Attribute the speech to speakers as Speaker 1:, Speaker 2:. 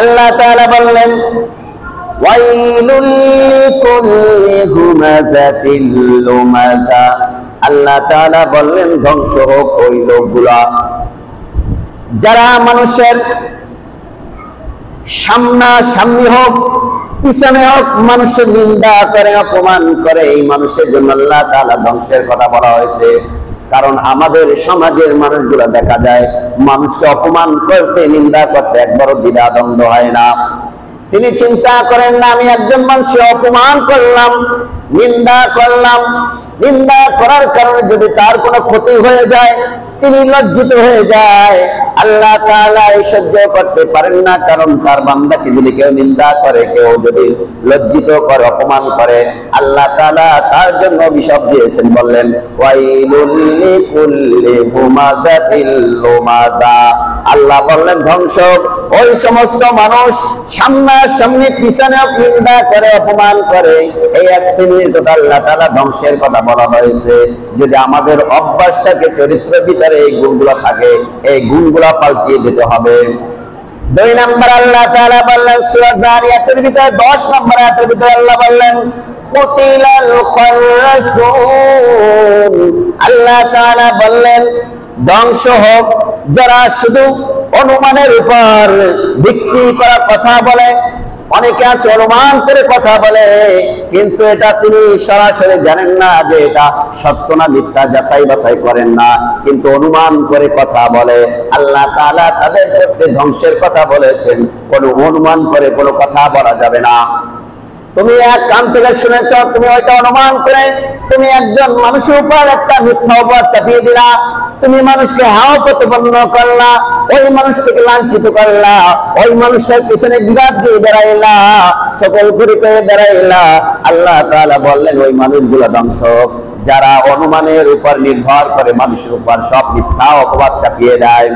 Speaker 1: আল্লাহ তাআলা বললেন ওয়াইলুল লিকুল্লি হুমাযাতিল লুমাযা। আল্লাহ তাআলা বললেন ধ্বংস হোক ওই লোকগুলা যারা মানুষের সামনাসামনি হোক পিছনে হোক মানুষের নিন্দা করে অপমান করে। এই মানুষের জন্য আল্লাহ তাআলা ধ্বংসের কথা বলা হয়েছে। কারণ আমাদের সমাজের মানুষগুলা দেখা যায় মানুষকে অপমান করতে নিন্দা করতে একবারও দ্বিধাদ্বন্দ্ব হয় না। তিনি চিন্তা করেন না আমি একজন মানুষকে অপমান করলাম, নিন্দা করলাম, নিন্দা করার কারণে যদি তার কোনো ক্ষতি হয়ে যায় তিনি লজ্জিত হয়ে যায়। আল্লাহ তাআলা এই সহ্য করতে পারেন না, কারণ তার বান্দাকে যদি কেউ নিন্দা করে, কেউ যদি লজ্জিত করে, অপমান করে, আল্লাহ তাআলা তার জন্য অভিশাপ দিয়েছেন। বললেন ওয়াইলুল লিকুল্লি হুমাযাতিল লুমাযা। আল্লাহ বললেন ধ্বংস ওই সমস্ত মানুষ সামনাসামনি পিছনে নিন্দা করে অপমান করে। এই এক শ্রেণীর কথা আল্লাহ তাআলা ধ্বংসের কথা বলা হয়েছে। যদি আমাদের অভ্যাসটাকে চরিত্রের ভিতরে এই গুণগুলো থাকে, এই গুণগুলো পাল্টিয়ে দিতে হবে। 2 নম্বর আল্লাহ তাআলা বললেন সূরা যারিয়াতের ভিতরে 10 নম্বর আয়াতের ভিতরে আল্লাহ বললেন কুতিলাল খারাসুন। আল্লাহ তাআলা বললেন ধ্বংস হোক যারা শুধু অনুমানের উপর ভিত্তি করা কথা বলে। অনেকে আছে অনুমান করে কথা বলে, কিন্তু এটা তিনি সরাসরি জানেন না যে এটা সত্য না মিথ্যা, যাচাই বাছাই করেন না, কিন্তু অনুমান করে কথা বলে। আল্লাহ তাআলা তাদের প্রতি ধ্বংসের কথা বলেছেন। কোনো অনুমান করে কোনো কথা বলা যাবে না। তুমি এক কান থেকে শুনেছ, তুমি ওইটা অনুমান করে তুমি একজন মানুষের উপর একটা মিথ্যা অপবাদ চাপিয়ে দিলা, তুমি মানুষকে হাও প্রতিপন্ন করলা, ওই মানুষটাকে লাঞ্ছিত করলা, ওই মানুষটার পিছনে বিবাদ দিয়ে বেড়াইলা, সকল করে বেড়াইলা। আল্লাহ তাআলা বললেন ওই মানুষগুলো ধ্বংস যারা অনুমানের উপর নির্ভর করে মানুষের উপর সব মিথ্যা অপবাদ চাপিয়ে দেয়।